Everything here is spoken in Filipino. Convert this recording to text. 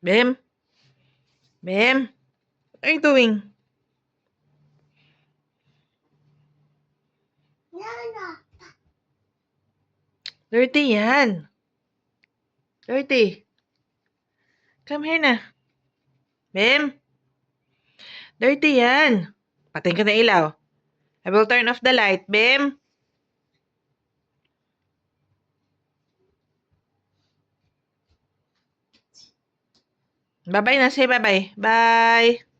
Bim? Bim? What are you doing? Dirty yan. Dirty. Come here na. Bim? Dirty yan. Patingin ka na ilaw. I will turn off the light. Bim? Bye-bye na. Say bye-bye. Bye.